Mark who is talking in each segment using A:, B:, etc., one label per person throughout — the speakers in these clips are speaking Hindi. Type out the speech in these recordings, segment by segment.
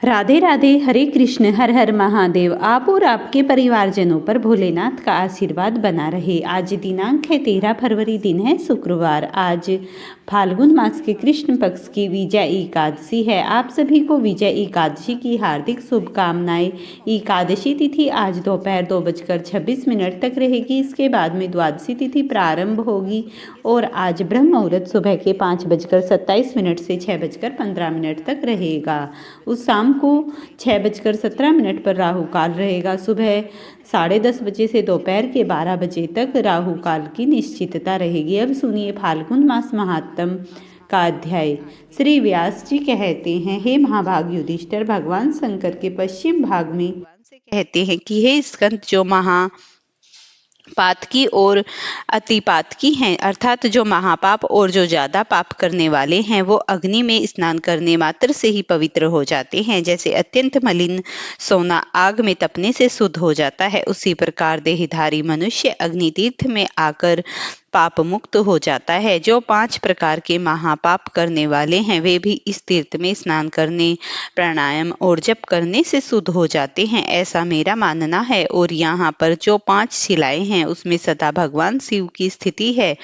A: राधे राधे, हरे कृष्ण, हर हर महादेव। आप और आपके परिवारजनों पर भोलेनाथ का आशीर्वाद बना रहे। आज दिनांक है 13 फरवरी, दिन है शुक्रवार। आज फाल्गुन मास के कृष्ण पक्ष की विजय एकादशी है। आप सभी को विजय एकादशी की हार्दिक शुभकामनाएं। एकादशी तिथि आज दोपहर 2:26 तक रहेगी। इसके बाद में द्वादशी तिथि प्रारंभ होगी और आज ब्रह्म मुहूर्त सुबह के 5:27 से 6:15 तक रहेगा। उस शाम को 6:17 पर राहु काल रहेगा। सुबह 10:30 बजे से दोपहर के 12 बजे तक राहु काल की निश्चितता रहेगी। अब सुनिए फाल्गुन मास महात्म का अध्याय। श्री व्यास जी कहते हैं, हे महाभाग युधिष्ठिर, भगवान शंकर के पश्चिम भाग में भगवान से कहते हैं कि हे स्कंद, जो पातकी और अतिपातकी हैं, अर्थात जो महापाप और जो ज्यादा पाप करने वाले हैं, वो अग्नि में स्नान करने मात्र से ही पवित्र हो जाते हैं। जैसे अत्यंत मलिन सोना आग में तपने से शुद्ध हो जाता है, उसी प्रकार देहधारी मनुष्य अग्नि तीर्थ में आकर पाप मुक्त हो जाता है। जो 5 प्रकार के महापाप करने वाले हैं, वे भी इस तीर्थ में स्नान करने, प्राणायाम और जप करने से शुद्ध हो जाते हैं, ऐसा मेरा मानना है। और यहाँ पर जो 5 शिलाएं हैं, उसमें सदा भगवान शिव की स्थिति है।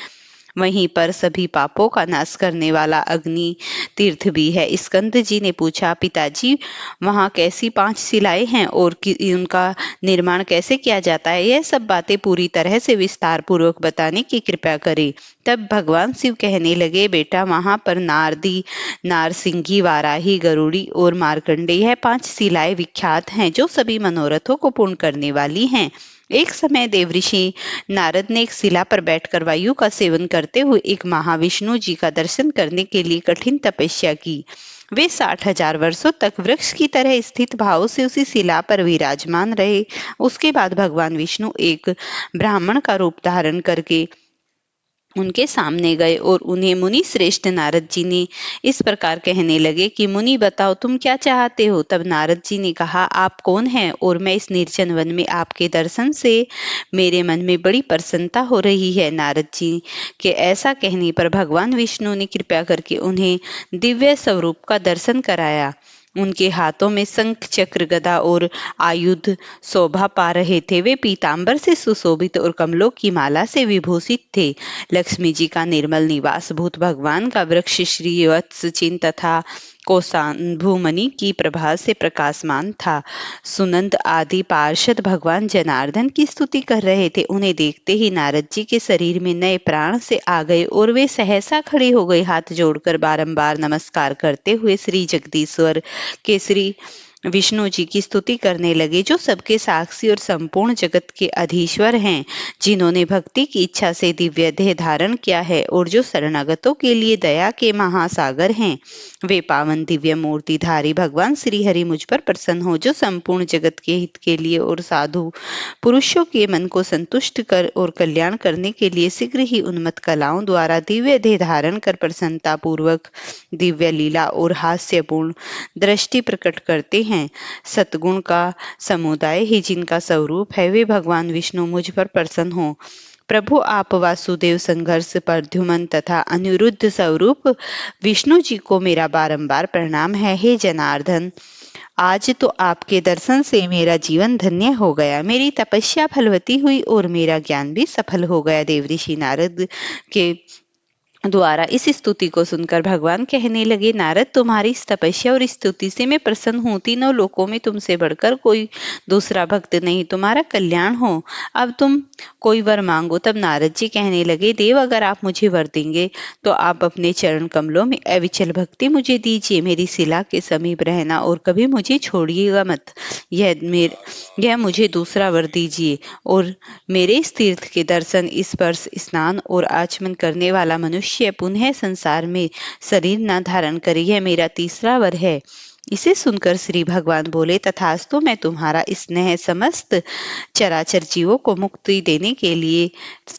A: वहीं पर सभी पापों का नाश करने वाला अग्नि तीर्थ भी है। स्कंद जी ने पूछा, पिताजी, वहाँ कैसी 5 शिलाएं हैं और उनका निर्माण कैसे किया जाता है? यह सब बातें पूरी तरह से विस्तार पूर्वक बताने की कृपा करें। तब भगवान शिव कहने लगे, बेटा, वहां पर नारदी, नारसिंगी, वाराही, गरुड़ी और मार्कंडेय, यह 5 शिलाएं विख्यात हैं, जो सभी मनोरथों को पूर्ण करने वाली हैं। एक समय देवऋषि नारद ने एक शिला पर बैठकर वायु का सेवन करते हुए एक महाविष्णु जी का दर्शन करने के लिए कठिन तपस्या की। वे 60,000 वर्षों तक वृक्ष की तरह स्थित भाव से उसी शिला पर विराजमान रहे। उसके बाद भगवान विष्णु एक ब्राह्मण का रूप धारण करके उनके सामने गए और उन्हें मुनि श्रेष्ठ नारद जी ने इस प्रकार कहने लगे कि मुनि, बताओ, तुम क्या चाहते हो? तब नारद जी ने कहा, आप कौन हैं और मैं इस निर्जन वन में आपके दर्शन से मेरे मन में बड़ी प्रसन्नता हो रही है। नारद जी के ऐसा कहने पर भगवान विष्णु ने कृपा करके उन्हें दिव्य स्वरूप का दर्शन कराया। उनके हाथों में शंख, चक्र, गदा और आयुध शोभा पा रहे थे। वे पीतांबर से सुशोभित और कमलों की माला से विभूषित थे। लक्ष्मी जी का निर्मल निवास, भूत भगवान का वृक्ष श्री वत्स चिन्ह तथा कोशाम्भुमणि की प्रभा से प्रकाशमान था। सुनंद आदि पार्षद भगवान जनार्दन की स्तुति कर रहे थे। उन्हें देखते ही नारद जी के शरीर में नए प्राण से आ गए और वे सहसा खड़े हो गए। हाथ जोड़कर बारंबार नमस्कार करते हुए श्री जगदीश्वर के श्री विष्णु जी की स्तुति करने लगे, जो सबके साक्षी और संपूर्ण जगत के अधीश्वर हैं, जिन्होंने भक्ति की इच्छा से दिव्य देह धारण किया है और जो शरणागतों के लिए दया के महासागर हैं। वे पावन दिव्य मूर्तिधारी भगवान श्री हरि मुझ पर प्रसन्न हो, जो संपूर्ण जगत के हित के लिए और साधु पुरुषों के मन को संतुष्ट कर और कल्याण करने के लिए शीघ्र ही उन्मत्त कलाओं द्वारा दिव्य देह धारण कर प्रसन्नता पूर्वक दिव्य लीला और हास्यपूर्ण दृष्टि प्रकट करते हैं। सतगुण का समुदाय ही जिनका स्वरूप है, वे भगवान विष्णु मुझ पर प्रसन्न हो। प्रभु, आप वासुदेव, संघर्ष, प्रद्युमन तथा अनिरुद्ध स्वरूप विष्णु जी को मेरा बारंबार प्रणाम है। हे जनार्दन, आज तो आपके दर्शन से मेरा जीवन धन्य हो गया। मेरी तपस्या फलवती हुई और मेरा ज्ञान भी सफल हो गया। देवऋषि नारद के द्वारा इस स्तुति को सुनकर भगवान कहने लगे, नारद, तुम्हारी इस तपस्या और स्तुति से मैं प्रसन्न हूँ। तीनों लोकों में तुमसे बढ़कर कोई दूसरा भक्त नहीं। तुम्हारा कल्याण हो। अब तुम कोई वर मांगो। तब नारद जी कहने लगे, देव, अगर आप मुझे वर देंगे तो आप अपने चरण कमलों में अविचल भक्ति मुझे दीजिए। मेरी शिला के समीप रहना और कभी मुझे छोड़िएगा मत। यह मुझे दूसरा वर दीजिए और मेरे इस तीर्थ के दर्शन, स्पर्श, स्नान और आचमन करने वाला मनुष्य पुनः संसार में शरीर न धारण करे। यह मेरा तीसरा वर है। इसे सुनकर श्री भगवान बोले, तथास्तु, मैं तुम्हारा स्नेह समस्त चराचर जीवों को मुक्ति देने के लिए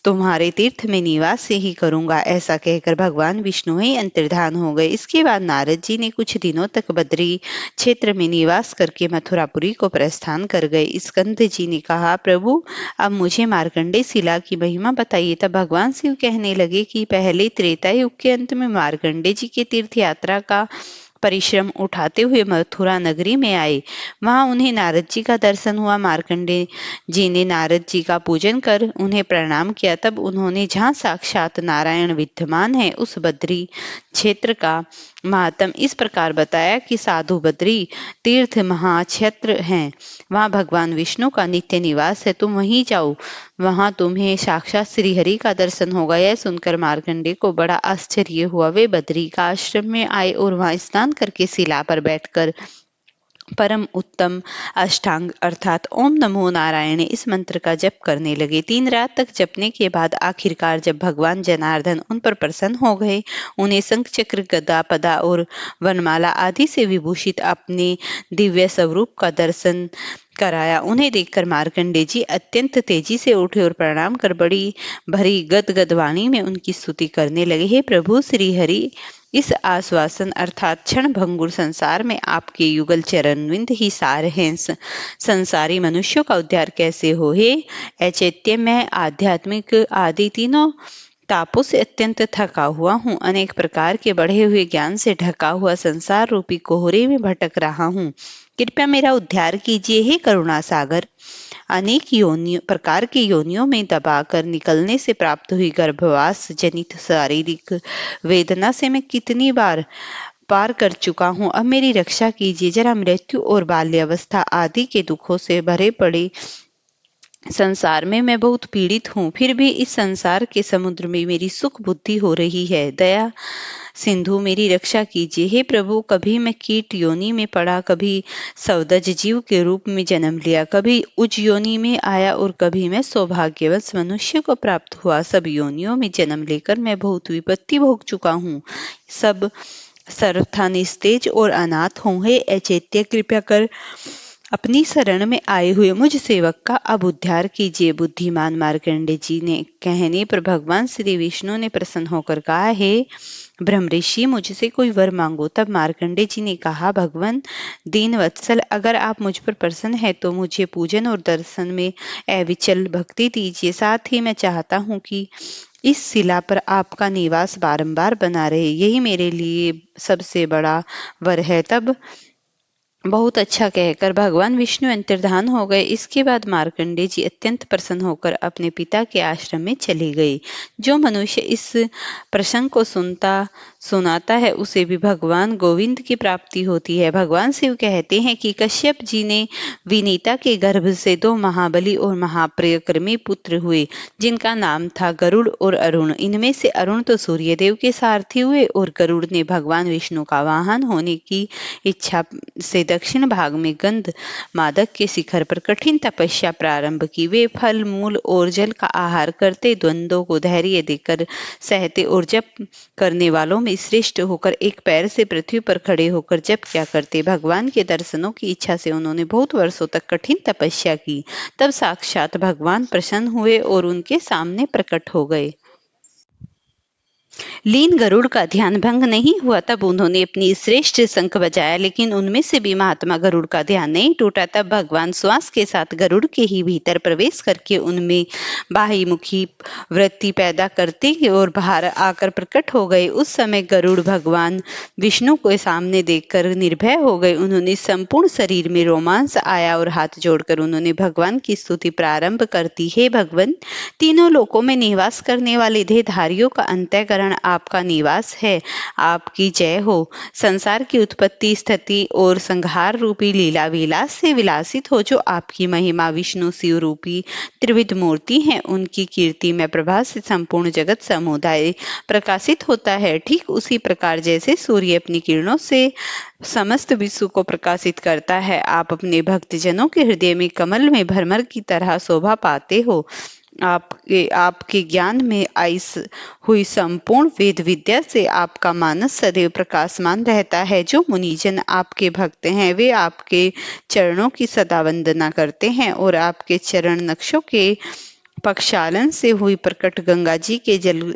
A: तुम्हारे तीर्थ में निवास से ही करूंगा। ऐसा कहकर भगवान विष्णु ही अंतर्धान हो गए। इसके बाद नारद जी ने कुछ दिनों तक बद्री क्षेत्र में निवास करके मथुरापुरी को प्रस्थान कर गए। स्कंद जी ने कहा, प्रभु, अब मुझे मार्कंडे शिला की महिमा बताइए। तब भगवान शिव कहने लगे कि पहले त्रेता युग के अंत में मार्कंडे जी के तीर्थ यात्रा का परिश्रम उठाते हुए मथुरा नगरी में आए। वहां उन्हें नारद जी का दर्शन हुआ। मार्कंडेय जी ने नारद जी का पूजन कर उन्हें प्रणाम किया। तब उन्होंने जहाँ साक्षात नारायण विद्यमान है उस बद्री क्षेत्र का महात्म इस प्रकार बताया कि साधु बद्री तीर्थ महाक्षेत्र हैं, वहां भगवान विष्णु का नित्य निवास है, तुम वहीं जाओ, वहां तुम्हें साक्षात श्री हरि का दर्शन होगा। यह सुनकर मार्कंडेय को बड़ा आश्चर्य हुआ। वे बद्री का आश्रम में आए और वहां स्नान करके शिला पर बैठकर परम उत्तम अष्टांग अर्थात ओम नमो नारायण इस मंत्र का जप करने लगे। 3 रात तक जपने के बाद आखिरकार जब भगवान जनार्दन उन पर प्रसन्न हो गए, उन्हें शंख चक्र गदा पदा और वनमाला आदि से विभूषित अपने दिव्य स्वरूप का दर्शन कराया। उन्हें देखकर मार्कंडेय जी अत्यंत तेजी से उठे और प्रणाम कर बड़ी भरी गदगद वाणी में उनकी स्तुति करने लगे। हे प्रभु श्री हरि, इस आश्वासन अर्थात क्षण भंगुर संसार में आपके युगल चरणविंद ही सार हैं। संसारी मनुष्यों का उद्धार कैसे हो। हे अचैत्य, मैं आध्यात्मिक आदि तीनों तापों से अत्यंत थका हुआ हूँ। अनेक प्रकार के बढ़े हुए ज्ञान से ढका हुआ संसार रूपी कोहरे में भटक रहा हूँ। कृपया मेरा उद्धार कीजिए। हे करुणा सागर, अनेक प्रकार की योनियों में दबाकर निकलने से प्राप्त हुई गर्भवास जनित शारीरिक वेदना से मैं कितनी बार पार कर चुका हूँ। अब मेरी रक्षा कीजिए। जरा मृत्यु और बाल्यावस्था आदि के दुखों से भरे पड़े संसार में मैं बहुत पीड़ित हूँ। फिर भी इस संसार के समुद्र में मेरी सुख बुद्धि हो रही है। दया सिंधु, मेरी रक्षा कीजिए। हे प्रभु, कभी मैं कीट योनि में पड़ा, कभी सवदज जीव के रूप में जन्म लिया, कभी उज योनि में आया और कभी मैं सौभाग्यवश मनुष्य को प्राप्त हुआ। सब योनियों में जन्म लेकर मैं बहुत विपत्ति भोग चुका हूँ। सब सर्वथा निस्तेज और अनाथ हूँ। हे अचैत्य, कृपया कर अपनी शरण में आए हुए मुझ सेवक का अब उद्धार कीजिए। बुद्धिमान मार्कंडेय जी ने कहने पर भगवान श्री विष्णु ने प्रसन्न होकर कहा, हे ब्रह्मऋषि, मुझसे कोई वर मांगो। तब मार्कंडेय जी ने कहा, भगवान दीन वत्सल, अगर आप मुझ पर प्रसन्न है तो मुझे पूजन और दर्शन में अविचल भक्ति दीजिए। साथ ही मैं चाहता हूँ कि इस शिला पर आपका निवास बारंबार बना रहे, यही मेरे लिए सबसे बड़ा वर है। तब बहुत अच्छा कहकर भगवान विष्णु अंतर्धान हो गए। इसके बाद मार्कंडेय जी अत्यंत प्रसन्न होकर अपने पिता के आश्रम में चले गए। जो मनुष्य इस प्रसंग को सुनाता है उसे भी भगवान गोविंद की प्राप्ति होती है। भगवान शिव कहते हैं कि कश्यप जी ने विनीता के गर्भ से 2 महाबली और महापराक्रमी पुत्र हुए, जिनका नाम था गरुड़ और अरुण। इनमें से अरुण तो सूर्यदेव के सारथी हुए और गरुड़ ने भगवान विष्णु का वाहन होने की इच्छा से दक्षिण भाग में गंध मादक के शिखर पर कठिन तपस्या प्रारंभ की। वे फल, मूल और जल का आहार करते, द्वंद्वों को धैर्य देकर सहते और जप करने वालों में श्रेष्ठ होकर एक पैर से पृथ्वी पर खड़े होकर जप किया करते। भगवान के दर्शनों की इच्छा से उन्होंने बहुत वर्षों तक कठिन तपस्या की। तब साक्षात भगवान प्रसन्न हुए और उनके सामने प्रकट हो गए। लीन गरुड़ का ध्यान भंग नहीं हुआ। तब उन्होंने अपनी श्रेष्ठ शंख बजाया, लेकिन उनमें से भी महात्मा गरुड़ का ध्यान नहीं टूटा। तब भगवान श्वास के साथ गरुड़ के ही भीतर प्रवेश करके उनमें बाह्यमुखी वृत्ति पैदा करते और बाहर आकर प्रकट हो गए। उस समय गरुड़ भगवान विष्णु को सामने देखकर निर्भय हो गए। उन्होंने संपूर्ण शरीर में रोमांच आया और हाथ जोड़कर उन्होंने भगवान की स्तुति प्रारंभ कर दी। हे भगवान, तीनों लोकों में निवास करने वाले देहधारियों का अंतःकरण आपका निवास है, आपकी जय हो। संसार की उत्पत्ति, स्थिति और संहार रूपी लीला विलास से विलासित हो, जो आपकी महिमा विष्णु शिव रूपी त्रिविध मूर्ति है। उनकी कीर्ति में प्रभा से संपूर्ण जगत समुदाय प्रकाशित होता है। ठीक उसी प्रकार जैसे सूर्य अपनी किरणों से समस्त विश्व को प्रकाशित करता है, आप अपने भक्तजनों के हृदय में कमल में भरमर की तरह शोभा पाते हो। आपके ज्ञान में आई हुई संपूर्ण वेद विद्या से आपका मानस सदैव प्रकाशमान रहता है। जो मुनिजन आपके भक्त हैं, वे आपके चरणों की सदा वंदना करते हैं और आपके चरण नक्शों के प्रक्षालन से हुई प्रकट गंगा जी के जल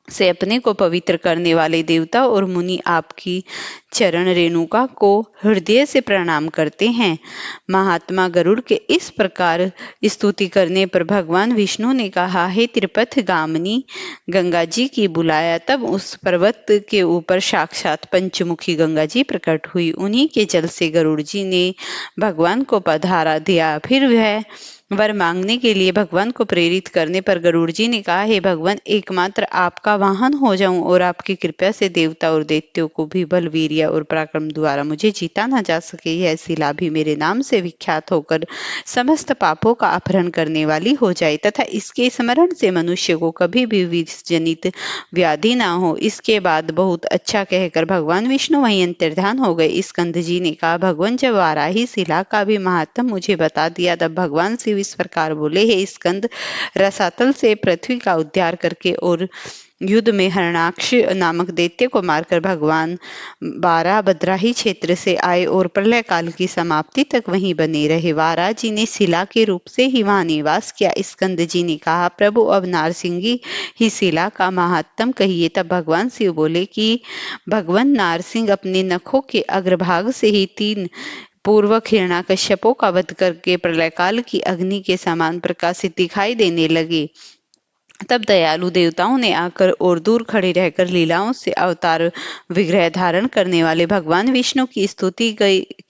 A: से अपने को पवित्र करने वाले देवता और मुनि आपकी चरण रेणुका को हृदय से प्रणाम करते हैं। महात्मा गरुड़ के इस प्रकार स्तुति करने पर भगवान विष्णु ने कहा, हे त्रिपथ गामिनी गंगा जी की बुलाया। तब उस पर्वत के ऊपर साक्षात पंचमुखी गंगा जी प्रकट हुई। उन्हीं के जल से गरुड़ जी ने भगवान को पधारा दिया। फिर वह वर मांगने के लिए भगवान को प्रेरित करने पर गरुड़ जी ने कहा, हे भगवान, एकमात्र आपका वाहन हो जाऊं और आपकी कृपा से देवता और दैत्यों को भी बल, वीर्य और पराक्रम द्वारा मुझे जीता न जा सके। यह शिला भी मेरे नाम से विख्यात होकर समस्त पापों का अपहरण करने वाली हो जाए तथा इसके स्मरण से मनुष्य को कभी भी विष जनित व्याधि ना हो। इसके बाद बहुत अच्छा कहकर भगवान विष्णु वहीं अंतर्धान हो गए। स्कंद जी ने कहा, भगवान, जब वाराही शिला का भी महात्म मुझे बता दिया तब भगवान शिव इस प्रकार बोले, हे स्कंद, रसातल से पृथ्वी का उद्धार करके और युद्ध में हरणाक्ष नामक दैत्य को मारकर भगवान बारह बद्राही क्षेत्र से आए और प्रलय काल की समाप्ति तक वहीं बने रहे। वारा जी ने शिला के रूप से ही वहां निवास किया। स्कंद जी ने कहा, प्रभु, अब नारसिंगी ही शिला का महात्म कहिए। तब भगवान शिव बोले कि भगवान नारसिंह अपने नखों के अग्रभाग से ही 3 पूर्वक हिरण्यकश्यपों का वध करके प्रलय काल की अग्नि के समान प्रकाशित दिखाई देने लगे। तब दयालु देवताओं ने आकर और दूर खड़े रहकर लीलाओं से अवतार विग्रह धारण करने वाले भगवान विष्णु की स्तुति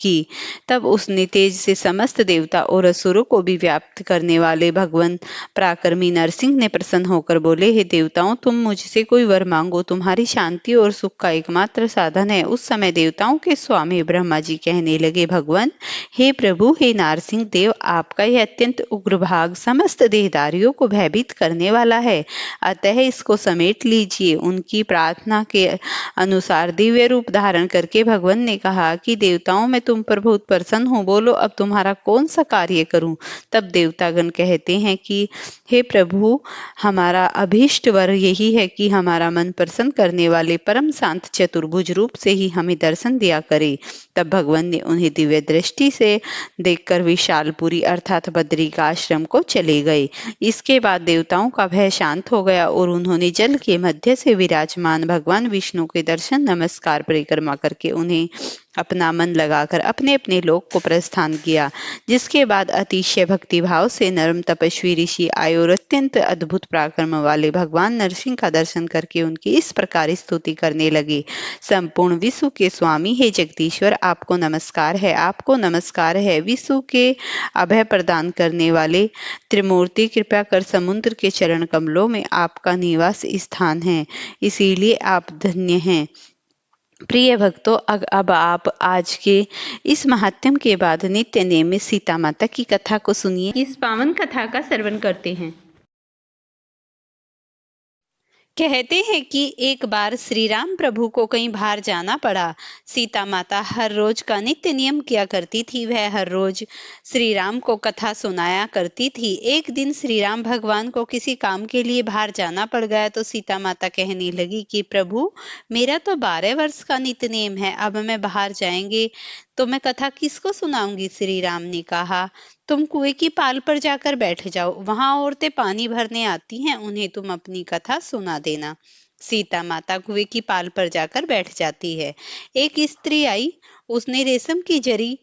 A: की। तब उसने तेज से समस्त देवता और असुरों को भी व्याप्त करने वाले भगवान पराक्रमी नरसिंह ने प्रसन्न होकर बोले, हे देवताओं, तुम मुझसे कोई वर मांगो, तुम्हारी शांति और सुख का एकमात्र साधन है। उस समय देवताओं के स्वामी ब्रह्मा जी कहने लगे, भगवान, हे प्रभु, हे नारसिंह देव, आपका यह अत्यंत उग्र भाग समस्त देहधारियों को भयभीत करने वाला है, अतः इसको समेट लीजिए। उनकी प्रार्थना के अनुसार दिव्य रूप धारण करके भगवान ने कहा कि देवताओं, मैं तुम पर बहुत प्रसन्न हूँ, बोलो अब तुम्हारा कौन सा कार्य करूं। तब देवतागण कहते हैं कि हे प्रभु, हमारा अभीष्ट वर यही है कि हमारा मन प्रसन्न करने वाले परम शांत चतुर्भुज रूप से ही हमें दर्शन दिया करे। तब भगवान ने उन्हें दिव्य दृष्टि से देखकर विशालपुरी अर्थात बद्री का आश्रम को चले गए। इसके बाद देवताओं का भय शांत हो गया और उन्होंने जल के मध्य से विराजमान भगवान विष्णु के दर्शन नमस्कार परिक्रमा करके उन्हें अपना मन लगाकर अपने अपने लोक को प्रस्थान किया। जिसके बाद अतिशय भक्तिभाव से नरम तपस्वी ऋषि आए और अत्यंत अद्भुत पराक्रम वाले भगवान नरसिंह का दर्शन करके उनकी इस प्रकार स्तुति करने लगे, संपूर्ण विश्व के स्वामी, हे जगदीश्वर, आपको नमस्कार है, आपको नमस्कार है। विश्व के अभय प्रदान करने वाले त्रिमूर्ति, कृपया कर समुद्र के चरण कमलों में आपका निवास स्थान है, इसीलिए आप धन्य हैं। प्रिय भक्तों, अब आप आज के इस महात्म्य के बाद नित्य नियमित सीता माता की कथा को सुनिए। इस पावन कथा का श्रवण करते हैं। कहते हैं कि एक बार श्री राम प्रभु को कहीं बाहर जाना पड़ा। सीता माता हर रोज का नित्य नियम किया करती थी। वह हर रोज श्री राम को कथा सुनाया करती थी। एक दिन श्री राम भगवान को किसी काम के लिए बाहर जाना पड़ गया तो सीता माता कहने लगी कि प्रभु, मेरा तो 12 वर्ष का नित्य नियम है, अब मैं बाहर जाएंगे तो मैं कथा किसको सुनाऊंगी। श्री राम ने कहा, तुम कुएं की पाल पर जाकर बैठ जाओ, वहां औरतें पानी भरने आती हैं, उन्हें तुम अपनी कथा सुना देना। सीता माता कुएं की पाल पर जाकर बैठ जाती है। एक स्त्री आई, उसने रेशम की जरी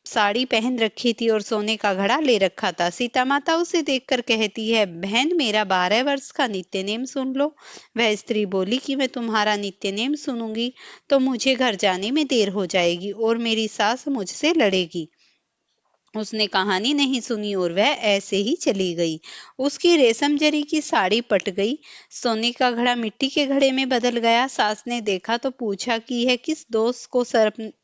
A: साड़ी पहन रखी थी और सोने का घड़ा ले रखा था। सीता माता उसे देखकर कहती है, बहन, मेरा 12 वर्ष का नित्य नेम सुन लो। वह स्त्री बोली कि मैं तुम्हारा नित्य नेम सुनूंगी तो मुझे घर जाने में देर हो जाएगी और मेरी सास मुझसे लड़ेगी। उसने कहानी नहीं सुनी और वह ऐसे ही चली गई। उसकी रेशम जरी की साड़ी पट गई, सोने का घड़ा मिट्टी के घड़े में बदल गया। सास ने देखा तो पूछा कि यह किस दोस्त को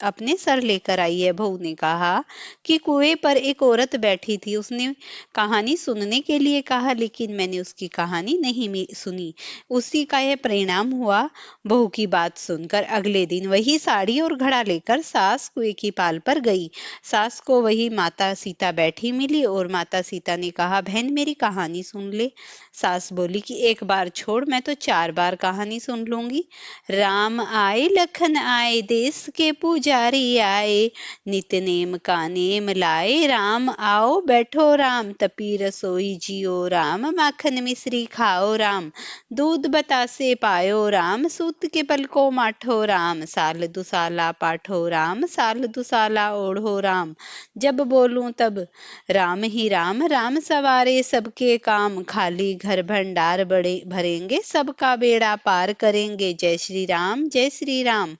A: अपने सर लेकर आई है। बहू ने कहा कि कुएं पर एक औरत बैठी थी, उसने कहानी सुनने के लिए कहा, लेकिन मैंने उसकी कहानी नहीं सुनी, उसी का यह परिणाम हुआ। बहू की बात सुनकर अगले दिन वही साड़ी और घड़ा लेकर सास कुएं की पाल पर गई। सास को वही माता माता सीता बैठी मिली और माता सीता ने कहा, बहन मेरी कहानी सुन ले। सास बोली कि एक बार छोड़, मैं तो 4 बार कहानी सुन लूंगी। राम आए लखन आए, देश के पुजारी आए, नित नेम का नेम लाए, राम आओ बैठो राम, तपी रसोई जियो राम, माखन मिश्री खाओ राम, दूध बतासे पायो राम, सूत के पलको माठो राम, साल दुसाला पाठो राम, साल दुसाला ओढ़ो राम, जब बोलूं तब राम ही राम, राम सवारे सबके काम, खाली घर भंडार बड़े भरेंगे, सबका बेड़ा पार करेंगे, जय श्री राम जय श्री राम।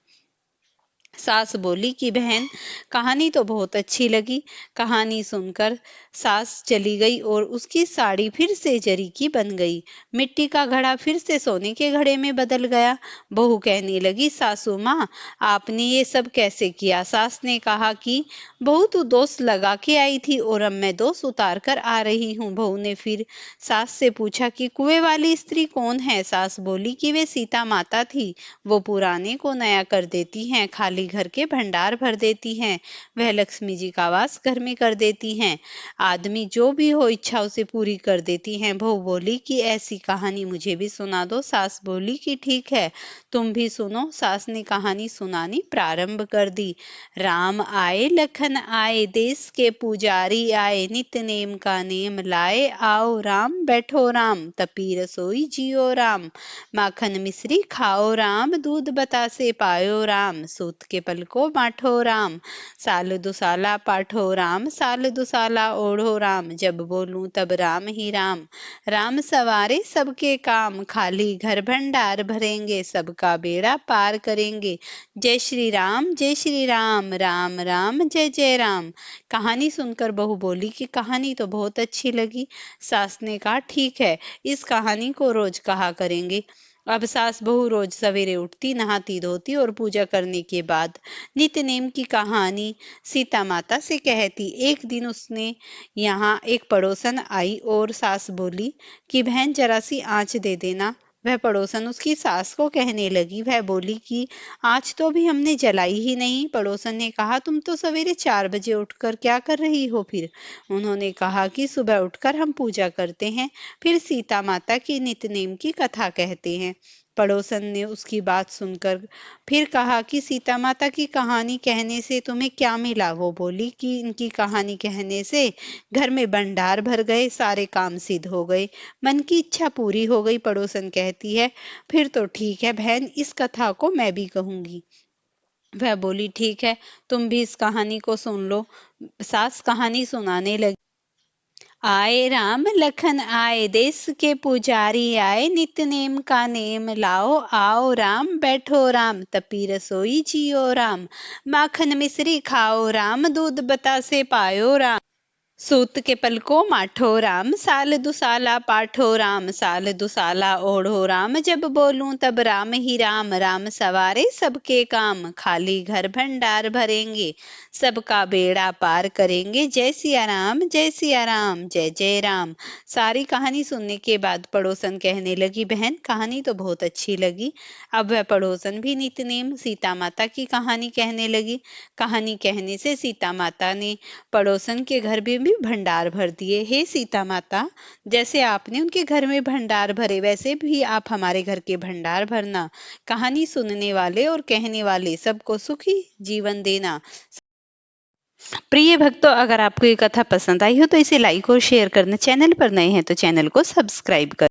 A: सास बोली कि बहन कहानी तो बहुत अच्छी लगी। कहानी सुनकर सास चली गई और उसकी साड़ी फिर से जरी की बन गई। मिट्टी का घड़ा फिर से सोने के घड़े में बदल गया। बहू कहने लगी, सासू माँ आपने ये सब कैसे किया? सास ने कहा कि बहू तू दोष लगा के आई थी और अब मैं दोष उतार कर आ रही हूँ। बहू ने फिर सास से पूछा कि कुएं वाली स्त्री कौन है? सास बोली कि वे सीता माता थी। वो पुराने को नया कर देती हैं, खाली घर के भंडार भर देती हैं, वह लक्ष्मी जी का वास घर में कर देती हैं, आदमी जो भी हो इच्छा उसे पूरी कर देती हैं। बहू बोली कि ऐसी कहानी मुझे भी सुना दो। सास बोली कि ठीक है, तुम भी सुनो। सास ने कहानी सुनानी प्रारंभ कर दी। राम आए लखन आए, देश के पुजारी आए, नित नेम का नेम लाए, आओ राम बैठो राम, तपी रसोई जियो राम, माखन मिश्री खाओ राम, दूध बतासे पायो राम, सूत के पलको माठो राम, साल दुसाला पाठो राम, साल दुसाला ओढ़ो राम, जब बोलूं तब राम ही राम, राम सवारे सबके काम, खाली घर भंडार भरेंगे, सबका बेड़ा पार करेंगे, जय श्री राम जय श्री राम, राम राम जय जय राम। कहानी सुनकर बहू बोली कि कहानी तो बहुत अच्छी लगी। सास ने कहा, ठीक है, इस कहानी को रोज कहा करेंगे। अब सास बहू रोज सवेरे उठती, नहाती धोती और पूजा करने के बाद नित्य नेम की कहानी सीता माता से कहती। एक दिन उसने यहाँ एक पड़ोसन आई और सास बोली कि बहन जरा सी आँच दे देना। वह पड़ोसन उसकी सास को कहने लगी। वह बोली कि आज तो भी हमने जलाई ही नहीं। पड़ोसन ने कहा, तुम तो सवेरे 4 बजे उठकर क्या कर रही हो फिर? उन्होंने कहा कि सुबह उठकर हम पूजा करते हैं, फिर सीता माता की नित्य नेम की कथा कहते हैं। पड़ोसन ने उसकी बात सुनकर फिर कहा कि सीता माता की कहानी कहने से तुम्हें क्या मिला? वो बोली कि इनकी कहानी कहने से घर में भंडार भर गए, सारे काम सिद्ध हो गए, मन की इच्छा पूरी हो गई। पड़ोसन कहती है, फिर तो ठीक है बहन, इस कथा को मैं भी कहूंगी। वह बोली, ठीक है, तुम भी इस कहानी को सुन लो। सास कहानी सुनाने लगी। आए राम लखन आए, देश के पुजारी आए, नित नेम का नेम लाओ, आओ राम बैठो राम, तपी रसोई जियो राम, माखन मिश्री खाओ राम, दूध बतासे पायो राम, सूत के पलको माठो राम, साल दुसाला पाठो राम, साल दुसाला ओढ़ो राम, जब बोलूं तब राम ही राम, राम सवारे सबके काम, खाली घर भंडार भरेंगे, सबका बेड़ा पार करेंगे, जय सिया राम जय सिया राम, जय जय राम। सारी कहानी सुनने के बाद पड़ोसन कहने लगी, बहन कहानी तो बहुत अच्छी लगी। अब वह पड़ोसन भी नित्य नेम सीता माता की कहानी कहने लगी। कहानी कहने से सीता माता ने पड़ोसन के घर में भी भंडार भर दिए। हे सीता माता, जैसे आपने उनके घर में भंडार भरे, वैसे भी आप हमारे घर के भंडार भरना। कहानी सुनने वाले और कहने वाले सबको सुखी जीवन देना। प्रिय भक्तों, अगर आपको ये कथा पसंद आई हो तो इसे लाइक और शेयर करना। चैनल पर नए हैं तो चैनल को सब्सक्राइब कर